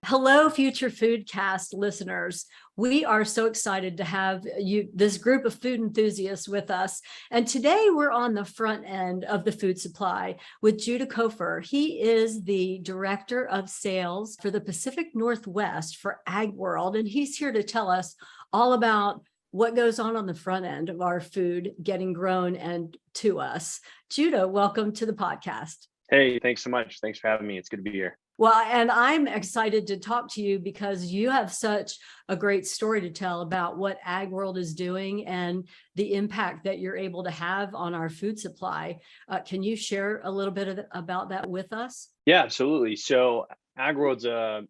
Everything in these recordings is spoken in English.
Hello, Future Foodcast listeners. We are so excited to have this group of food enthusiasts with us. And today we're on the front end of the food supply with Judah Cofer. He is the Director of Sales for the Pacific Northwest for Agworld, and he's here to tell us all about what goes on the front end of our food getting grown and to us. Judah, welcome to the podcast. Hey, thanks so much. Thanks for having me. It's good to be here. Well, and I'm excited to talk to you because you have such a great story to tell about what Agworld is doing and the impact that you're able to have on our food supply. Can you share a little bit about that with us? Yeah, absolutely. So Agworld's a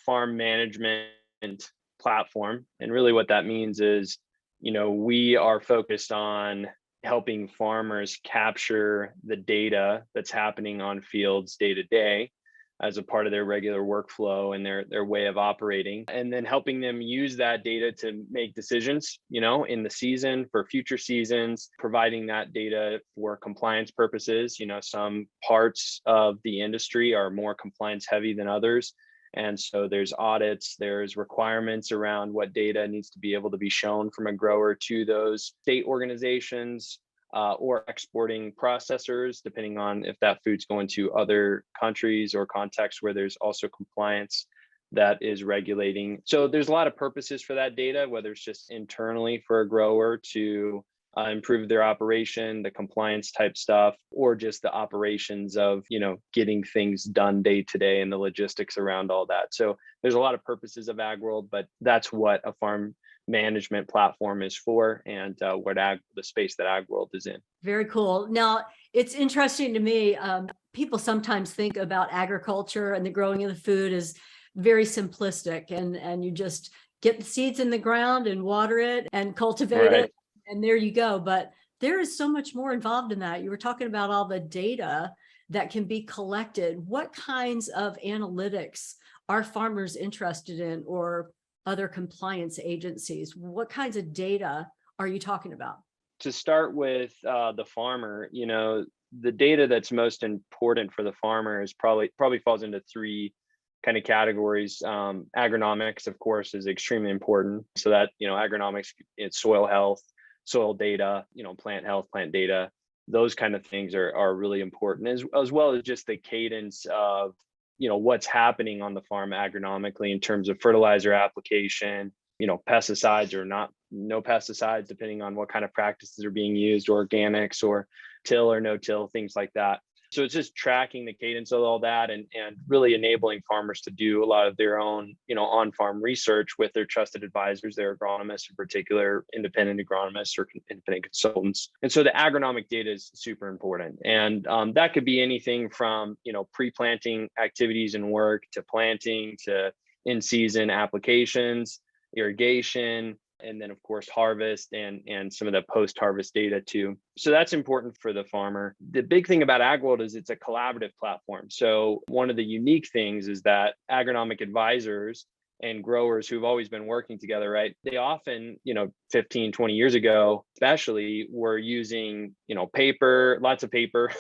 farm management platform, and really what that means is, we are focused on helping farmers capture the data that's happening on fields day to day as a part of their regular workflow and their way of operating, and then helping them use that data to make decisions, in the season for future seasons, providing that data for compliance purposes. Some parts of the industry are more compliance heavy than others. And so there's audits, there's requirements around what data needs to be able to be shown from a grower to those state organizations, or exporting processors, depending on if that food's going to other countries or contexts where there's also compliance that is regulating. So there's a lot of purposes for that data, whether it's just internally for a grower to improve their operation, the compliance type stuff, or just the operations of, getting things done day to day and the logistics around all that. So there's a lot of purposes of Agworld, but that's what a farm management platform is for, and the space that Agworld is in. Very cool. Now, it's interesting to me. People sometimes think about agriculture and the growing of the food as very simplistic, and you just get the seeds in the ground and water it and cultivate it, and there you go. But there is so much more involved in that. You were talking about all the data that can be collected. What kinds of analytics are farmers interested in, or other compliance agencies? What kinds of data are you talking about? To start with the farmer, the data that's most important for the farmer is probably falls into three kind of categories. Agronomics, of course, is extremely important. So that, agronomics, it's soil health, soil data, plant health, plant data. Those kind of things are really important, as well as just the cadence of what's happening on the farm agronomically in terms of fertilizer application, pesticides or no pesticides, depending on what kind of practices are being used, organics or till or no till, things like that. So it's just tracking the cadence of all that and really enabling farmers to do a lot of their own, on-farm research with their trusted advisors, their agronomists in particular, independent agronomists or independent consultants. And so the agronomic data is super important. And that could be anything from, pre-planting activities and work to planting to in-season applications, irrigation, and then of course harvest and some of the post-harvest data too. So that's important for the farmer. The big thing about Agworld is it's a collaborative platform. So one of the unique things is that agronomic advisors and growers who've always been working together, right? They often, 15, 20 years ago, especially, were using, paper, lots of paper,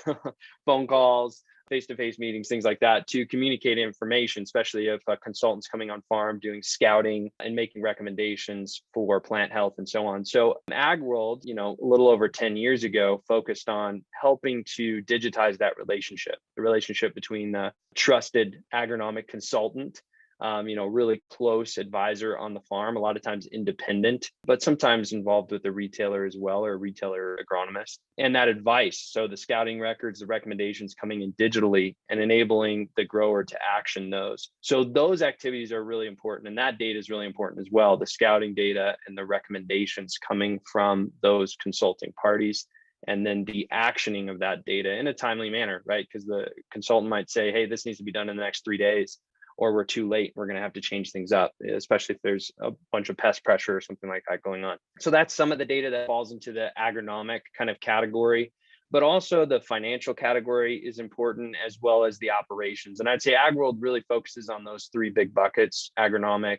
phone calls, face-to-face meetings, things like that, to communicate information, especially if a consultant's coming on farm doing scouting and making recommendations for plant health and so on. So Agworld, a little over 10 years ago, focused on helping to digitize that relationship, the relationship between the trusted agronomic consultant, really close advisor on the farm, a lot of times independent, but sometimes involved with the retailer as well, or a retailer agronomist, and that advice. So the scouting records, the recommendations coming in digitally and enabling the grower to action those. So those activities are really important. And that data is really important as well. The scouting data and the recommendations coming from those consulting parties. And then the actioning of that data in a timely manner, right? Because the consultant might say, hey, this needs to be done in the next 3 days, or we're too late, we're going to have to change things up, especially if there's a bunch of pest pressure or something like that going on. So that's some of the data that falls into the agronomic kind of category, but also the financial category is important, as well as the operations. And I'd say Agworld really focuses on those three big buckets: agronomic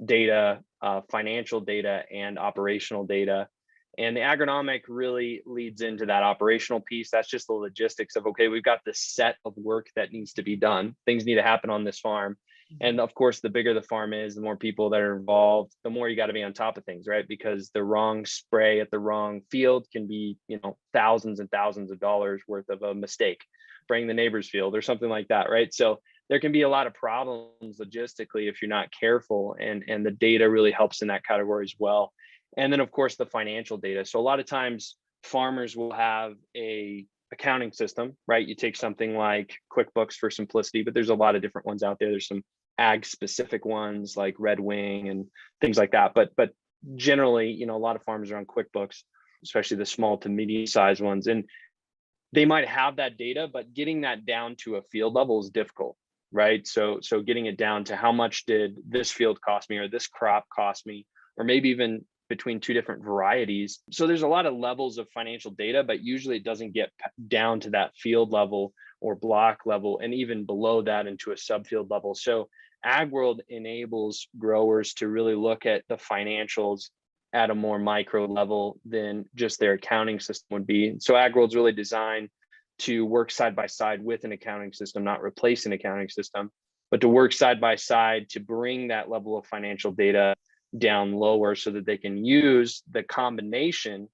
data, financial data, and operational data. And the agronomic really leads into that operational piece. That's just the logistics of, okay, we've got this set of work that needs to be done. Things need to happen on this farm. And of course, the bigger the farm is, the more people that are involved, the more you got to be on top of things, right? Because the wrong spray at the wrong field can be, thousands and thousands of dollars worth of a mistake, spraying the neighbor's field or something like that, right? So there can be a lot of problems logistically if you're not careful, and the data really helps in that category as well. And then of course the financial data. So a lot of times farmers will have a accounting system, right? You take something like QuickBooks for simplicity, but there's a lot of different ones out there. There's some ag specific ones like Red Wing and things like that. But generally, a lot of farmers are on QuickBooks, especially the small to medium sized ones. And they might have that data, but getting that down to a field level is difficult, right? So getting it down to how much did this field cost me or this crop cost me, or maybe even between two different varieties. So there's a lot of levels of financial data, but usually it doesn't get down to that field level or block level, and even below that into a subfield level. So Agworld enables growers to really look at the financials at a more micro level than just their accounting system would be. So Agworld's really designed to work side by side with an accounting system, not replace an accounting system, but to work side by side to bring that level of financial data down lower so that they can use the combination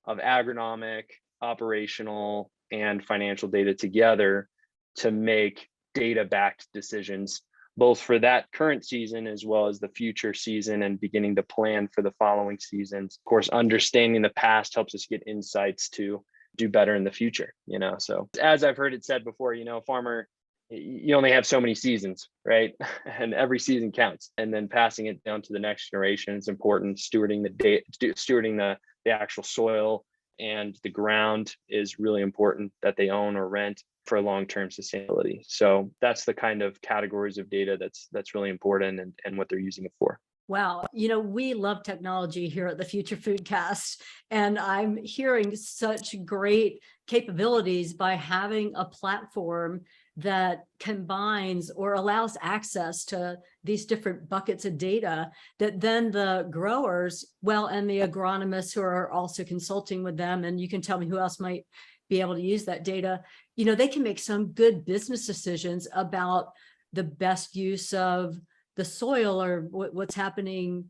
of agronomic, operational, and financial data together to make data-backed decisions, both for that current season as well as the future season, and beginning to plan for the following seasons. Of course, understanding the past helps us get insights to do better in the future, So as I've heard it said before, farmer, you only have so many seasons, right? And every season counts. And then passing it down to the next generation is important. Stewarding the actual soil and the ground is really important, that they own or rent for long-term sustainability. So that's the kind of categories of data that's really important, and what they're using it for. Wow. We love technology here at the Future Foodcast, and I'm hearing such great capabilities by having a platform that combines or allows access to these different buckets of data that then the growers, and the agronomists who are also consulting with them, and you can tell me who else might be able to use that data, they can make some good business decisions about the best use of the soil, or what's happening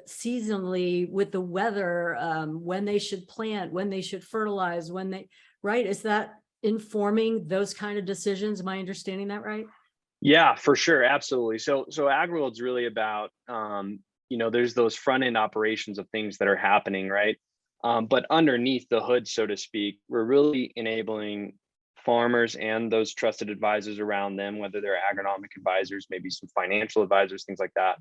seasonally with the weather, when they should plant, when they should fertilize, right? Is that informing those kind of decisions? Am I understanding that right? Yeah, for sure. Absolutely. So Agworld's really about, there's those front end operations of things that are happening, right? But underneath the hood, so to speak, we're really enabling farmers and those trusted advisors around them, whether they're agronomic advisors, maybe some financial advisors, things like that,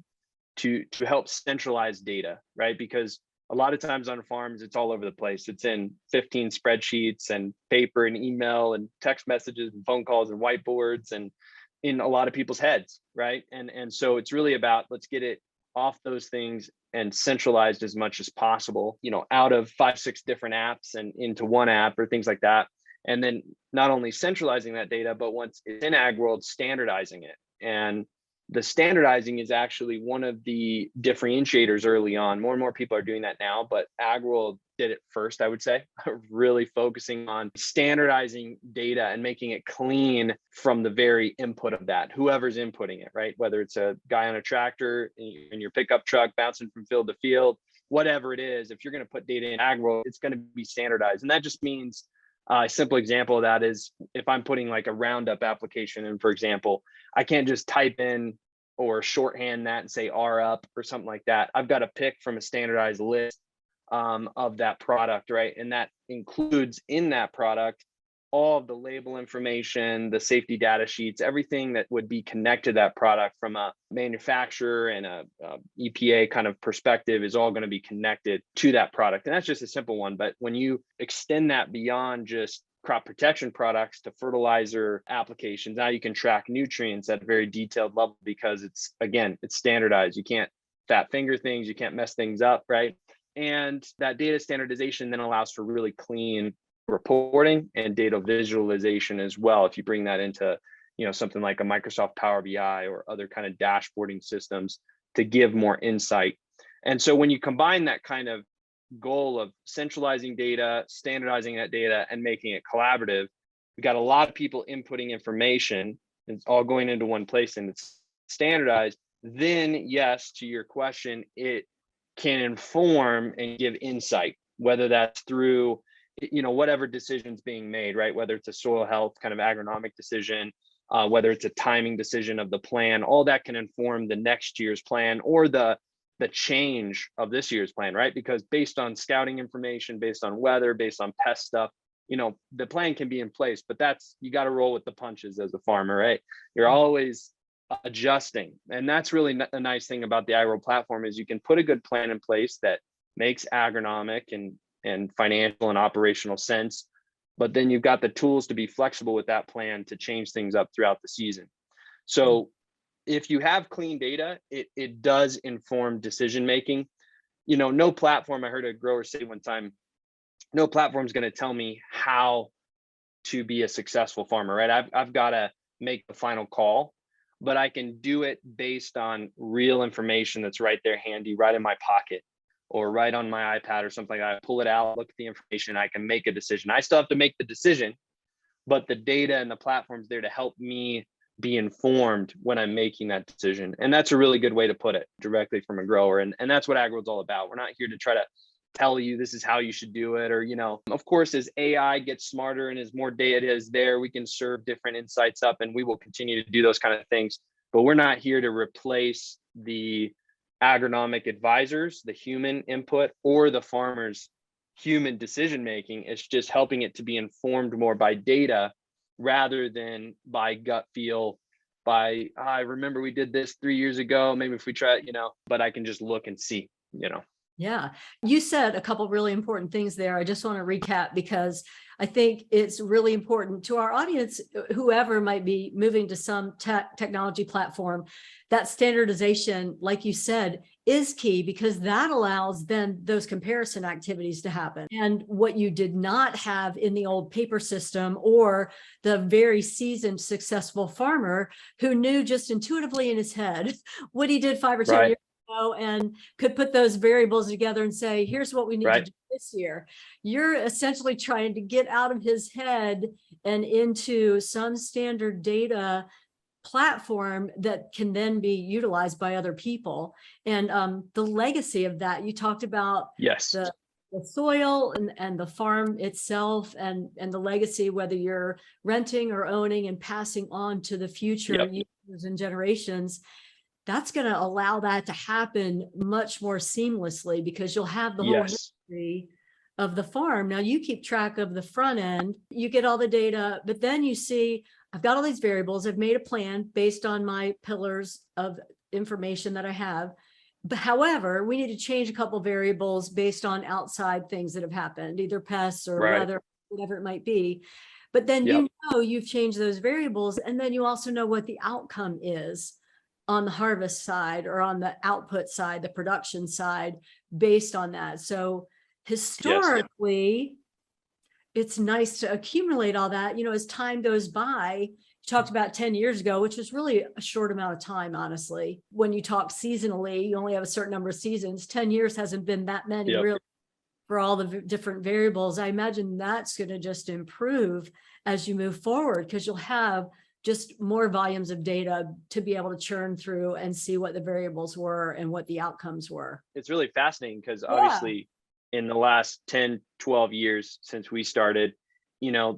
to help centralize data, right? Because a lot of times on farms, it's all over the place. It's in 15 spreadsheets and paper and email and text messages and phone calls and whiteboards and in a lot of people's heads, right? And so it's really about, let's get it off those things and centralized as much as possible, out of 5-6 different apps and into one app or things like that. And then not only centralizing that data, but once it's in Agworld, standardizing it. And the standardizing is actually one of the differentiators early on. More and more people are doing that now, but Agworld did it first, I would say, really focusing on standardizing data and making it clean from the very input of that, whoever's inputting it, right? Whether it's a guy on a tractor in your pickup truck bouncing from field to field, whatever it is, if you're going to put data in Agworld, it's going to be standardized. And that just means a simple example of that is if I'm putting like a Roundup application in, for example, I can't just type in or shorthand that and say R up or something like that. I've got to pick from a standardized list of that product, right? And that includes in that product all of the label information, the safety data sheets, everything that would be connected to that product from a manufacturer and a EPA kind of perspective is all going to be connected to that product. And that's just a simple one. But when you extend that beyond just crop protection products to fertilizer applications, now you can track nutrients at a very detailed level because it's standardized. You can't fat finger things, you can't mess things up, right? And that data standardization then allows for really clean reporting and data visualization as well. If you bring that into, something like a Microsoft Power BI or other kind of dashboarding systems to give more insight. And so when you combine that kind of goal of centralizing data, standardizing that data, and making it collaborative, we got a lot of people inputting information. It's all going into one place and it's standardized, then yes, to your question, it can inform and give insight, whether that's through, whatever decisions being made, right? Whether it's a soil health kind of agronomic decision, whether it's a timing decision of the plan, all that can inform the next year's plan or the change of this year's plan, right? Because based on scouting information, based on weather, based on pest stuff, the plan can be in place, but you got to roll with the punches as a farmer, right? You're always adjusting. And that's really a nice thing about the Agworld platform is you can put a good plan in place that makes agronomic and financial and operational sense, but then you've got the tools to be flexible with that plan to change things up throughout the season. So if you have clean data, it does inform decision making. No platform, I heard a grower say one time, no platform is going to tell me how to be a successful farmer, right? I've got to make the final call, but I can do it based on real information that's right there handy, right in my pocket or right on my iPad or something like that. I pull it out, look at the information, I can make a decision. I still have to make the decision, but the data and the platform's there to help me be informed when I'm making that decision. And that's a really good way to put it, directly from a grower. And that's what Agworld's all about. We're not here to try to tell you this is how you should do it, or of course, as AI gets smarter and as more data is there, we can serve different insights up, and we will continue to do those kind of things. But we're not here to replace the agronomic advisors, the human input, or the farmer's human decision making. It's just helping it to be informed more by data rather than by gut feel, I remember we did this 3 years ago, maybe if we try it, but I can just look and see. Yeah, you said a couple really important things there. I just want to recap because I think it's really important to our audience, whoever might be moving to some technology platform. That standardization, like you said, is key because that allows then those comparison activities to happen. And what you did not have in the old paper system, or the very seasoned, successful farmer who knew just intuitively in his head what he did 5 or 10 years and could put those variables together and say, here's what we need to do this year. You're essentially trying to get out of his head and into some standard data platform that can then be utilized by other people. And the legacy of that, you talked about the soil and the farm itself, and the legacy, whether you're renting or owning and passing on to the future users and generations. That's going to allow that to happen much more seamlessly because you'll have the whole history of the farm. Now you keep track of the front end, you get all the data, but then you see, I've got all these variables. I've made a plan based on my pillars of information that I have. But however, we need to change a couple of variables based on outside things that have happened, either pests or weather, whatever it might be. But then you've changed those variables, and then you also know what the outcome is on the harvest side or on the output side, the production side, based on that. So historically, it's nice to accumulate all that, as time goes by. You talked about 10 years ago, which was really a short amount of time, honestly. When you talk seasonally, you only have a certain number of seasons. 10 years hasn't been that many really for all the different variables. I imagine that's going to just improve as you move forward because you'll have just more volumes of data to be able to churn through and see what the variables were and what the outcomes were. It's really fascinating because obviously in the last 10, 12 years since we started,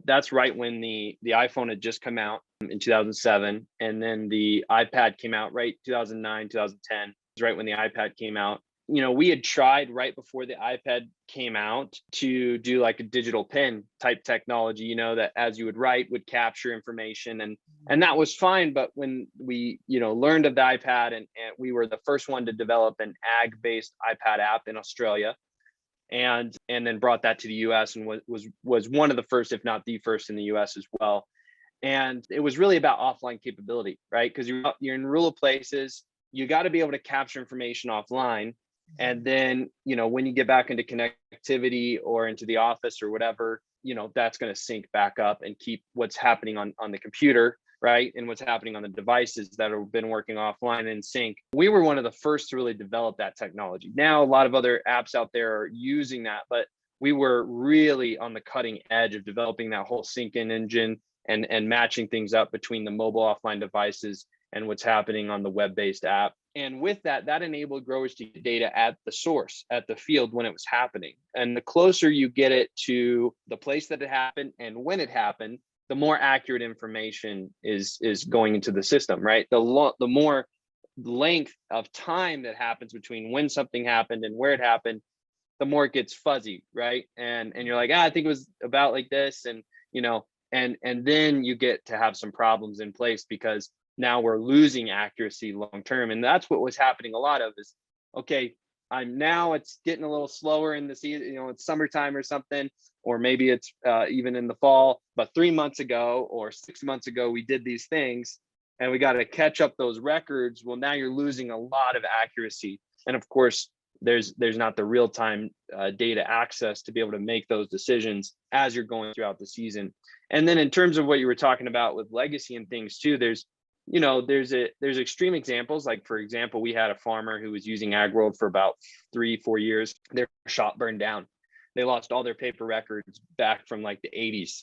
that's right when the iPhone had just come out in 2007. And then the iPad came out, right? 2009, 2010 is right when the iPad came out. We had tried right before the iPad came out to do like a digital pen type technology, that as you would write would capture information, and that was fine. But when we, learned of the iPad and we were the first one to develop an ag-based iPad app in Australia, and then brought that to the US and was one of the first, if not the first in the US as well. And it was really about offline capability, right? Because you're in rural places, you got to be able to capture information offline. And then, when you get back into connectivity or into the office or whatever, that's going to sync back up and keep what's happening on the computer, right? And what's happening on the devices that have been working offline in sync. We were one of the first to really develop that technology. Now, a lot of other apps out there are using that, but we were really on the cutting edge of developing that whole sync in engine and matching things up between the mobile offline devices and what's happening on the web-based app. And with that, that enabled growers to get data at the source, at the field when it was happening. And the closer you get it to the place that it happened and when it happened, the more accurate information is going into the system, right? The more length of time that happens between when something happened and where it happened, the more it gets fuzzy, right? And you're like, I think it was about like this, and and then you get to have some problems in place because now we're losing accuracy long term. And that's what was happening a lot of is, okay, it's getting a little slower in the season, it's summertime or something, or maybe it's even in the fall, but 3 months ago or 6 months ago, we did these things and we got to catch up those records. Well, now you're losing a lot of accuracy. And of course, there's not the real-time data access to be able to make those decisions as you're going throughout the season. And then in terms of what you were talking about with legacy and things too, there's extreme examples. Like, for example, we had a farmer who was using Agworld for about 3-4 years. Their shop burned down. They lost all their paper records back from like the 80s,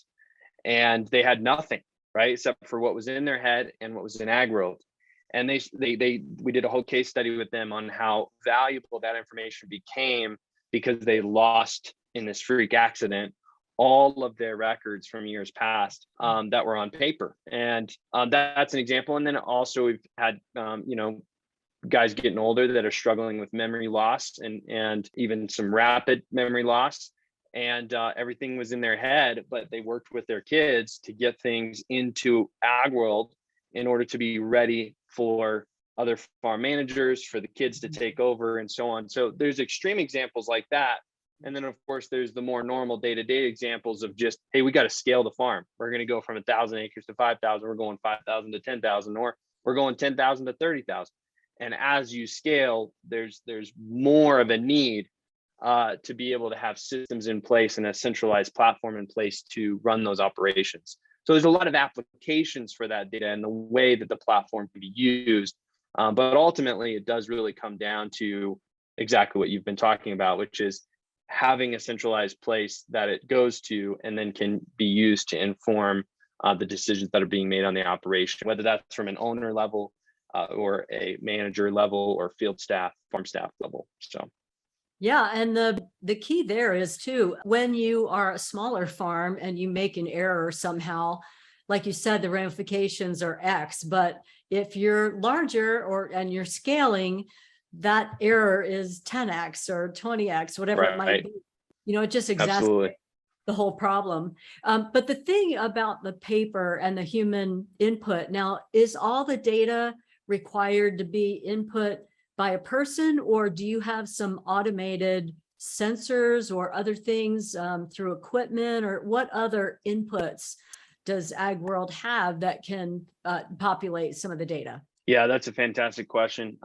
and they had nothing, right, except for what was in their head and what was in Agworld. And we did a whole case study with them on how valuable that information became because they lost in this freak accident all of their records from years past that were on paper. And that's an example. And then also we've had, guys getting older that are struggling with memory loss and even some rapid memory loss. And everything was in their head, but they worked with their kids to get things into Agworld in order to be ready for other farm managers, for the kids to take over, and so on. So there's extreme examples like that. And then of course there's the more normal day-to-day examples of just, hey, we got to scale the farm. We're going to go from 1,000 acres to 5,000. We're going 5,000 to 10,000, or we're going 10,000 to 30,000. And as you scale, there's more of a need to be able to have systems in place and a centralized platform in place to run those operations. So there's a lot of applications for that data and the way that the platform can be used. But ultimately, it does really come down to exactly what you've been talking about, which is having a centralized place that it goes to and then can be used to inform the decisions that are being made on the operation, whether that's from an owner level or a manager level or field staff, farm staff level. So. Yeah, and the key there is too, when you are a smaller farm and you make an error somehow, like you said, the ramifications are X, but if you're larger and you're scaling, that error is 10X or 20X, whatever it might be. It just exacerbates the whole problem. But the thing about the paper and the human input, now, is all the data required to be input by a person, or do you have some automated sensors or other things through equipment, or what other inputs does Agworld have that can populate some of the data? Yeah, that's a fantastic question.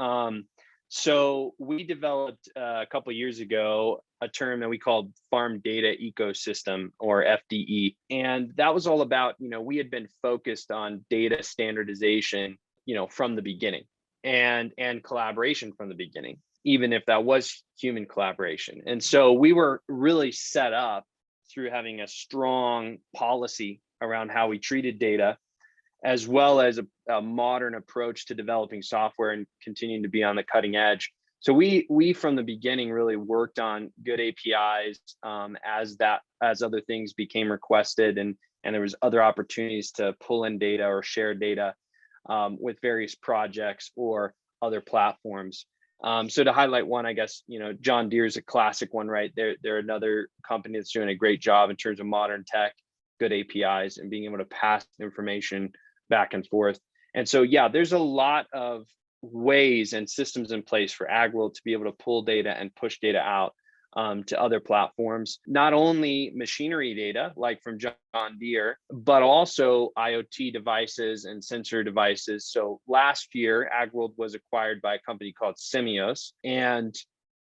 So we developed a couple of years ago a term that we called farm data ecosystem, or FDE. And that was all about, we had been focused on data standardization, from the beginning, and collaboration from the beginning, even if that was human collaboration. And so we were really set up through having a strong policy around how we treated data, as well as a modern approach to developing software and continuing to be on the cutting edge. So we from the beginning really worked on good APIs as other things became requested, and there was other opportunities to pull in data or share data with various projects or other platforms. So to highlight one, I guess, John Deere is a classic one, right? They're another company that's doing a great job in terms of modern tech, good APIs, and being able to pass information back and forth. And so, yeah, there's a lot of ways and systems in place for Agworld to be able to pull data and push data out to other platforms, not only machinery data like from John Deere, but also IoT devices and sensor devices. So last year, Agworld was acquired by a company called Simios, and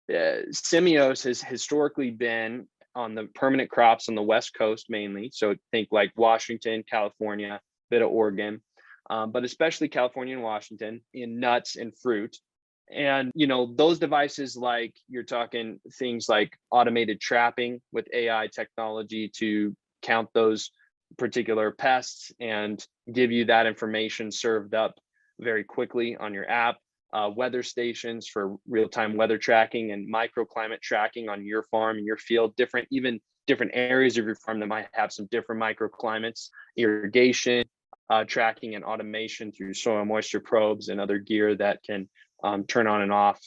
Simios has historically been on the permanent crops on the West Coast mainly. So think like Washington, California, bit of Oregon, but especially California and Washington in nuts and fruit. And, those devices, like you're talking things like automated trapping with AI technology to count those particular pests and give you that information served up very quickly on your app, weather stations for real-time weather tracking and microclimate tracking on your farm and your field, even different areas of your farm that might have some different microclimates, irrigation, tracking and automation through soil moisture probes and other gear that can turn on and off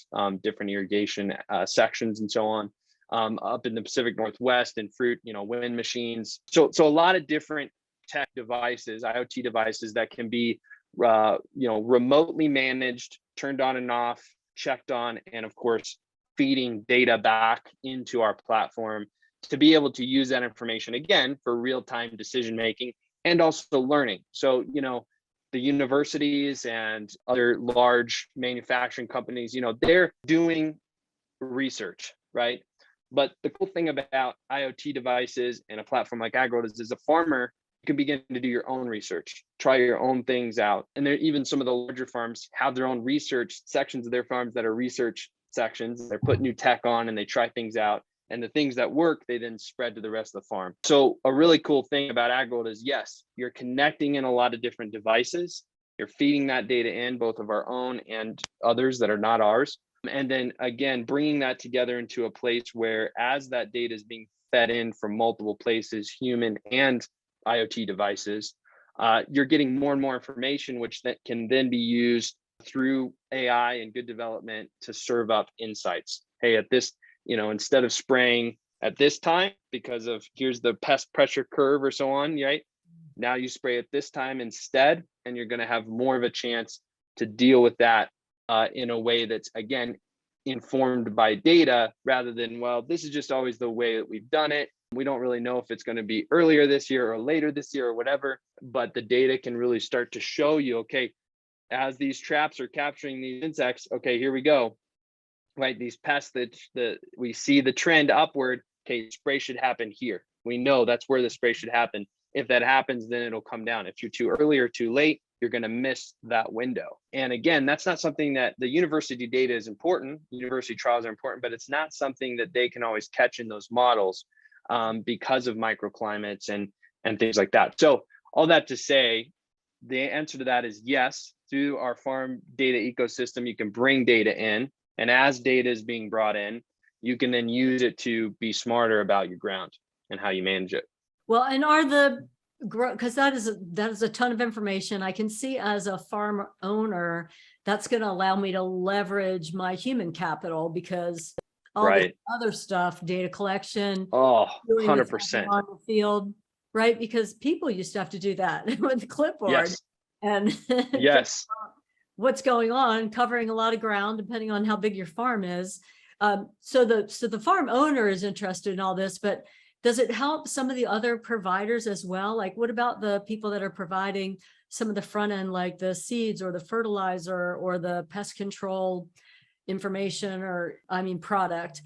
different irrigation sections and so on. Up in the Pacific Northwest and fruit, wind machines. So a lot of different tech devices, IoT devices that can be, remotely managed, turned on and off, checked on, and of course, feeding data back into our platform to be able to use that information again for real-time decision-making and also learning. So, the universities and other large manufacturing companies, they're doing research, right? But the cool thing about IoT devices and a platform like Agworld is, as a farmer, you can begin to do your own research, try your own things out. And there, even some of the larger farms have their own research sections of their farms that are research sections. They put new tech on and they try things out. And the things that work, they then spread to the rest of the farm. So a really cool thing about Agworld is, yes, you're connecting in a lot of different devices. You're feeding that data in, both of our own and others that are not ours. And then again, bringing that together into a place where, as that data is being fed in from multiple places, human and IoT devices, you're getting more and more information, which that can then be used through AI and good development to serve up insights. Hey, at this, instead of spraying at this time because of here's the pest pressure curve or so on, right? Now you spray at this time instead, and you're going to have more of a chance to deal with that in a way that's, again, informed by data rather than, well, this is just always the way that we've done it. We don't really know if it's going to be earlier this year or later this year or whatever, but the data can really start to show you, okay, as these traps are capturing these insects, okay, here we go, right? These pests that we see the trend upward, okay, spray should happen here. We know that's where the spray should happen. If that happens, then it'll come down. If you're too early or too late, you're going to miss that window. And again, that's not something that the university data is important. University trials are important, but it's not something that they can always catch in those models because of microclimates and things like that. So all that to say, the answer to that is yes. Through our farm data ecosystem, you can bring data in. And as data is being brought in, you can then use it to be smarter about your ground and how you manage it. Well, and because that is a ton of information. I can see, as a farm owner, that's going to allow me to leverage my human capital, because all the other stuff, data collection, 100% on the field, right? Because people used to have to do that with the clipboard. Yes. And Yes. what's going on, covering a lot of ground, depending on how big your farm is. So the farm owner is interested in all this, but does it help some of the other providers as well? Like, what about the people that are providing some of the front end, like the seeds or the fertilizer or the pest control information, or product?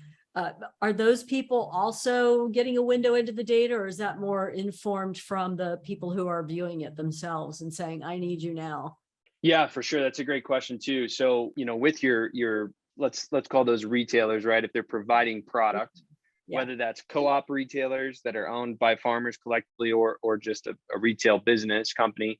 Are those people also getting a window into the data, or is that more informed from the people who are viewing it themselves and saying, I need you now? Yeah, for sure. That's a great question too. So, with your let's call those retailers, right? If they're providing product, whether that's co-op retailers that are owned by farmers collectively or just a retail business company,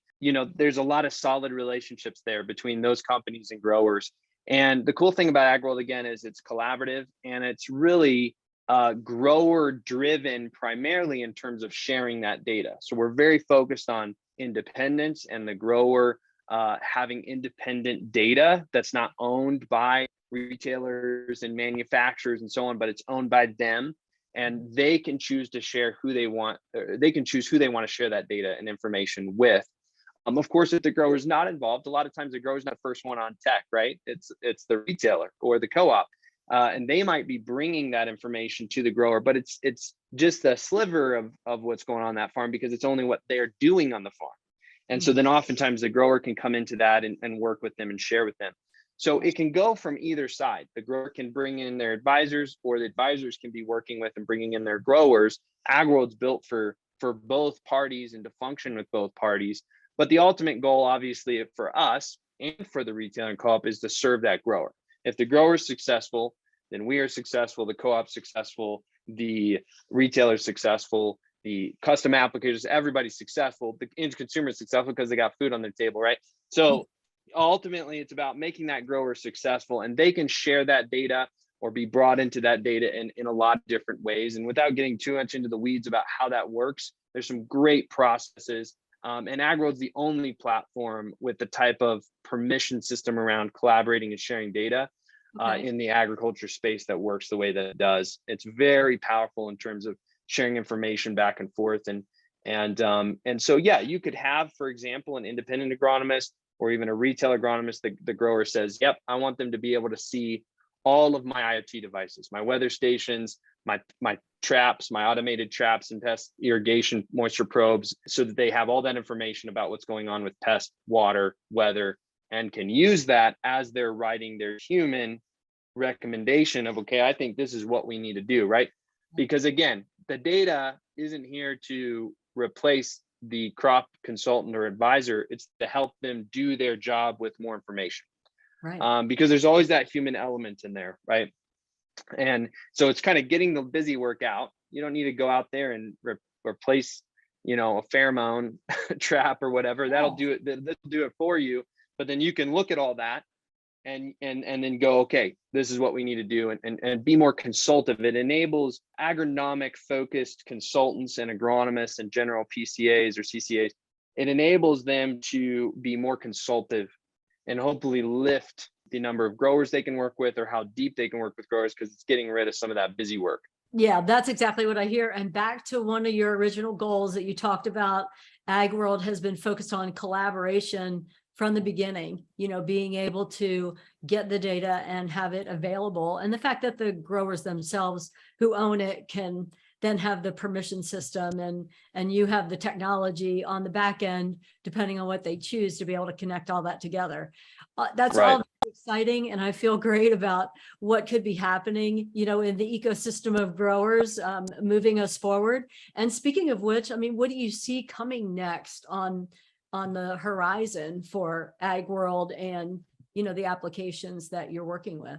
there's a lot of solid relationships there between those companies and growers. And the cool thing about Agworld, again, is it's collaborative, and it's really grower driven primarily in terms of sharing that data. So we're very focused on independence and the grower having independent data that's not owned by retailers and manufacturers and so on, but it's owned by them, and they can choose to share who they want. They can choose who they want to share that data and information with. Of course, if the grower is not involved, a lot of times the grower is not the first one on tech, right? It's the retailer or the co-op, and they might be bringing that information to the grower, but it's just a sliver of what's going on that farm, because it's only what they're doing on the farm. And so then oftentimes the grower can come into that and work with them and share with them. So it can go from either side. The grower can bring in their advisors, or the advisors can be working with and bringing in their growers. Agworld's built for both parties and to function with both parties. But the ultimate goal, obviously, for us and for the retailer and co-op, is to serve that grower. If the grower is successful, then we are successful, the co-op successful, the retailer successful, the custom applicators, everybody's successful. The end consumer is successful because they got food on their table, right? So ultimately it's about making that grower successful, and they can share that data or be brought into that data in a lot of different ways. And without getting too much into the weeds about how that works, there's some great processes. And Agworld's the only platform with the type of permission system around collaborating and sharing data in the agriculture space that works the way that it does. It's very powerful in terms of sharing information back and forth. And so, yeah, you could have, for example, an independent agronomist or even a retail agronomist. The grower says, yep, I want them to be able to see all of my IoT devices, my weather stations, my traps, my automated traps and pest irrigation moisture probes, so that they have all that information about what's going on with pest, water, weather, and can use that as they're writing their human recommendation of, okay, I think this is what we need to do, right? Because again, the data isn't here to replace the crop consultant or advisor. It's to help them do their job with more information. Right. Because there's always that human element in there, right? And so it's kind of getting the busy work out. You don't need to go out there and replace, a pheromone trap or whatever. That'll do it. That'll do it for you. But then you can look at all that and then go, okay, this is what we need to do, and be more consultative. It enables agronomic focused consultants and agronomists and general PCAs or CCAs. It enables them to be more consultative and hopefully lift the number of growers they can work with, or how deep they can work with growers, because it's getting rid of some of that busy work. Yeah, that's exactly what I hear. And back to one of your original goals that you talked about, Agworld has been focused on collaboration from the beginning, being able to get the data and have it available. And the fact that the growers themselves who own it can then have the permission system, and you have the technology on the back end, depending on what they choose, to be able to connect all that together. That's Right. all exciting. And I feel great about what could be happening, in the ecosystem of growers, moving us forward. And speaking of which, what do you see coming next on the horizon for Agworld and, the applications that you're working with?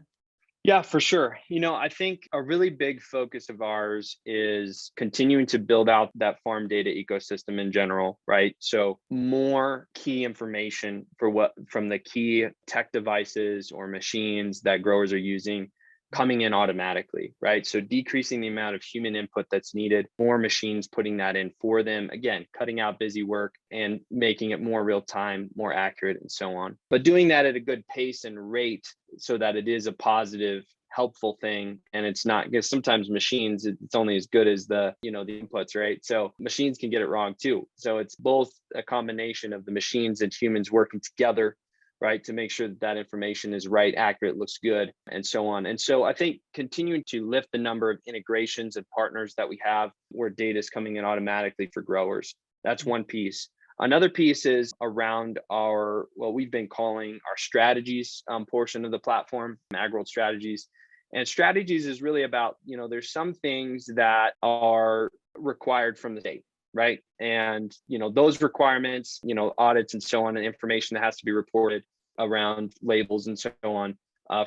Yeah, for sure. I think a really big focus of ours is continuing to build out that farm data ecosystem in general, right? So more key information from the key tech devices or machines that growers are using coming in automatically, right? So decreasing the amount of human input that's needed, more machines putting that in for them, again, cutting out busy work and making it more real time, more accurate, and so on. But doing that at a good pace and rate so that it is a positive, helpful thing. And it's not, because sometimes machines, it's only as good as the inputs, right? So machines can get it wrong too. So it's both a combination of the machines and humans working together, right, to make sure that information is right, accurate, looks good, and so on. And so I think continuing to lift the number of integrations and partners that we have where data is coming in automatically for growers. That's one piece. Another piece is around what we've been calling our strategies portion of the platform, Agworld strategies. And strategies is really about, there's some things that are required from the state, right? And, those requirements, audits and so on, and information that has to be reported around labels and so on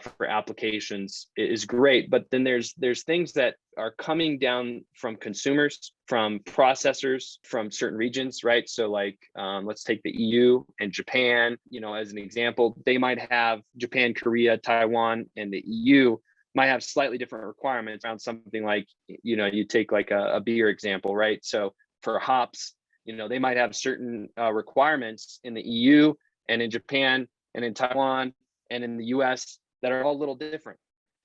for applications is great. But then there's things that are coming down from consumers, from processors, from certain regions, right? So like, let's take the EU and Japan, as an example. They might have Japan, Korea, Taiwan, and the EU might have slightly different requirements around something like, you take like a beer example, right? So for hops, they might have certain requirements in the EU and in Japan and in Taiwan and in the US that are all a little different.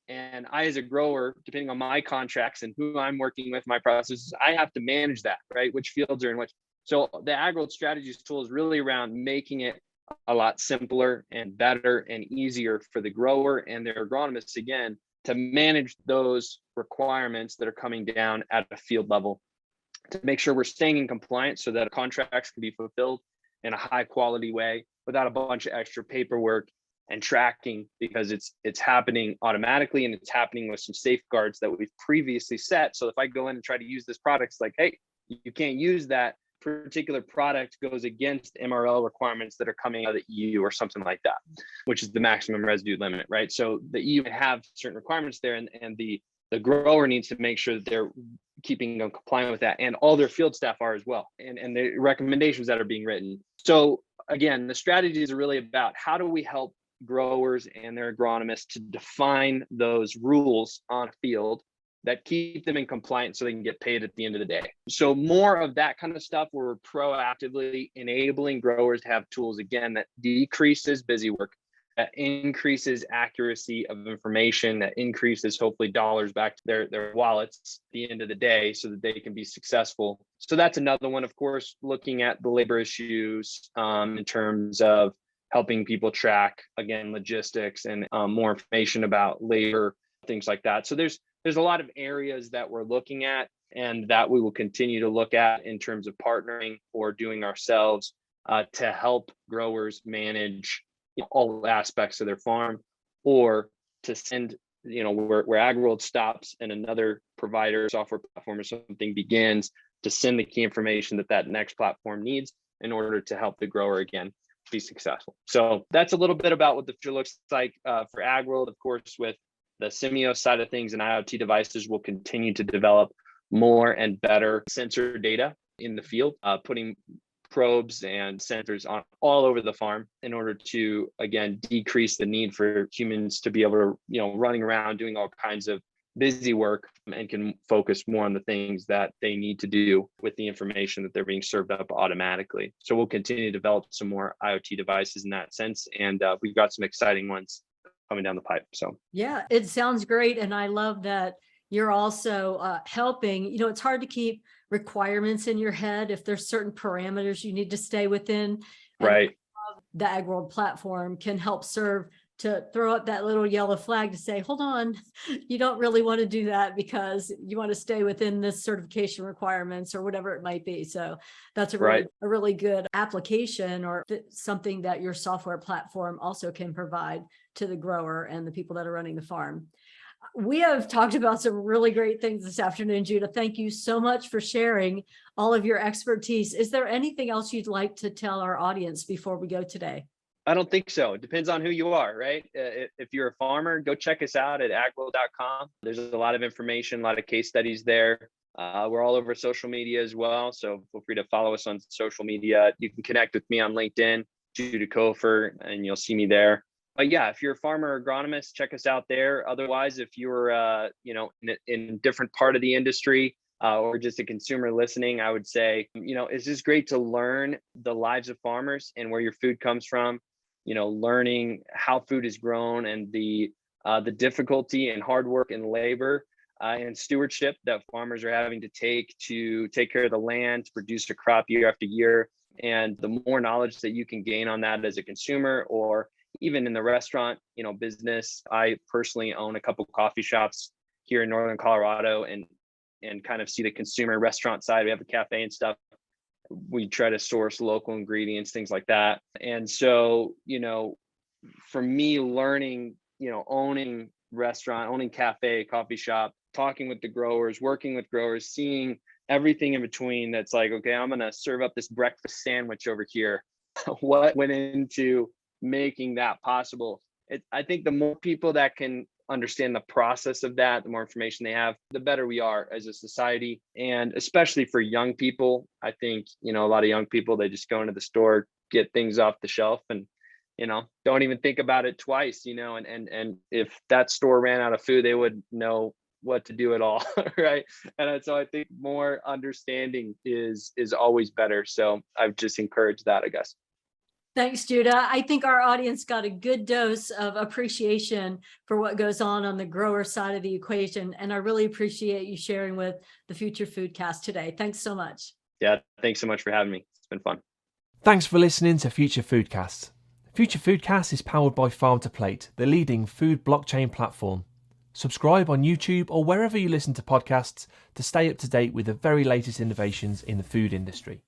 And I, as a grower, depending on my contracts and who I'm working with, my processes, I have to manage that, right? Which fields are in which. So the Agworld strategies tool is really around making it a lot simpler and better and easier for the grower and their agronomists, again, to manage those requirements that are coming down at a field level, to make sure we're staying in compliance so that contracts can be fulfilled in a high quality way without a bunch of extra paperwork and tracking, because it's happening automatically and it's happening with some safeguards that we've previously set. So if I go in and try to use this product, it's like, hey, you can't use that particular product, goes against MRL requirements that are coming out of the EU or something like that, which is the maximum residue limit, right? So the EU have certain requirements there, and the grower needs to make sure that they're keeping compliant with that, and all their field staff are as well, and the recommendations that are being written. So again, the strategies are really about how do we help growers and their agronomists to define those rules on a field that keep them in compliance so they can get paid at the end of the day. So more of that kind of stuff where we're proactively enabling growers to have tools, again, that decreases busy work, that increases accuracy of information, that increases hopefully dollars back to their wallets at the end of the day so that they can be successful. So that's another one, of course, looking at the labor issues in terms of helping people track, again, logistics and more information about labor, things like that. So there's a lot of areas that we're looking at and that we will continue to look at in terms of partnering or doing ourselves to help growers manage all aspects of their farm, or to send, where Agworld stops and another provider, software platform or something begins, to send the key information that next platform needs in order to help the grower, again, be successful. So that's a little bit about what the future looks like for Agworld. Of course, with the Simios side of things and IoT devices, will continue to develop more and better sensor data in the field, putting probes and sensors on all over the farm in order to, again, decrease the need for humans to be able to, running around doing all kinds of busy work, and can focus more on the things that they need to do with the information that they're being served up automatically. So we'll continue to develop some more IoT devices in that sense. And we've got some exciting ones coming down the pipe. So yeah, it sounds great. And I love that you're also helping. It's hard to keep requirements in your head if there's certain parameters you need to stay within. And right. The Agworld platform can help serve to throw up that little yellow flag to say, hold on, you don't really want to do that because you want to stay within this certification requirements or whatever it might be. So that's a really good application, or something that your software platform also can provide to the grower and the people that are running the farm. We have talked about some really great things this afternoon, Judah. Thank you so much for sharing all of your expertise. Is there anything else you'd like to tell our audience before we go today? I don't think so. It depends on who you are, right? If you're a farmer, go check us out at agworld.com. There's a lot of information, a lot of case studies there. We're all over social media as well, so feel free to follow us on social media. You can connect with me on LinkedIn, Judah Cofer, and you'll see me there. But yeah, if you're a farmer or agronomist, check us out there. Otherwise, if you're in a different part of the industry, or just a consumer listening, I would say, it's just great to learn the lives of farmers and where your food comes from. Learning how food is grown and the difficulty and hard work and labor and stewardship that farmers are having to take care of the land, to produce a crop year after year. And the more knowledge that you can gain on that as a consumer, or even in the restaurant, business. I personally own a couple coffee shops here in Northern Colorado, and kind of see the consumer restaurant side. We have a cafe and stuff. We try to source local ingredients, things like that. And so, for me, learning, owning restaurant, owning cafe, coffee shop, talking with the growers, working with growers, seeing everything in between, that's like, okay, I'm going to serve up this breakfast sandwich over here. What went into making that possible? I think the more people that can understand the process of that, the more information they have, the better we are as a society. And especially for young people, I think, a lot of young people, they just go into the store, get things off the shelf, and, don't even think about it twice, and if that store ran out of food, they would know what to do at all. Right. And so I think more understanding is always better. So I've just encouraged that, I guess. Thanks, Judah. I think our audience got a good dose of appreciation for what goes on the grower side of the equation. And I really appreciate you sharing with the Future Foodcast today. Thanks so much. Yeah, thanks so much for having me. It's been fun. Thanks for listening to Future Foodcast. Future Foodcast is powered by Farm to Plate, the leading food blockchain platform. Subscribe on YouTube or wherever you listen to podcasts to stay up to date with the very latest innovations in the food industry.